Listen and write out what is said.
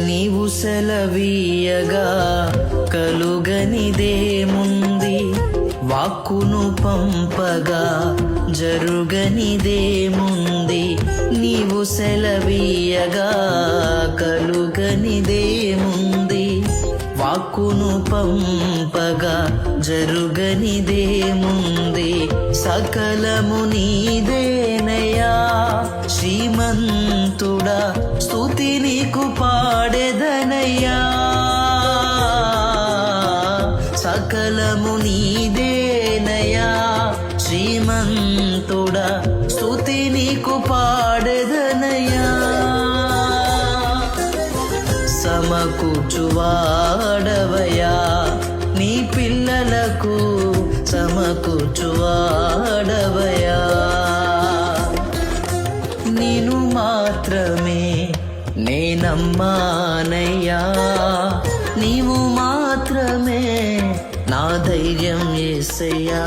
నీవు సెలవీయగా కలుగనిదేముంది, వాక్కును పంపగా జరుగనిదేముంది. నీవు సెలవీయగా కలుగనిదేముంది, వాక్కును పంపగా జరుగనిదేముంది. సకలము నీదేనయ్యా శ్రీమంతుడా, స్తుతి నీకు పాడెదనయ్యా. సకలము నీదేనయ్యా శ్రీమంతుడా, స్తుతి నీకు పాడెదనయ్యా. సమకూర్చువాడవయ్యా నీ పిల్లలకు, సమకూర్చువాడవయ్యా. నిన్ను మాత్రమే నేనమ్మానయ్యా, నీవు మాత్రమే నా ధైర్యం యేసయ్యా.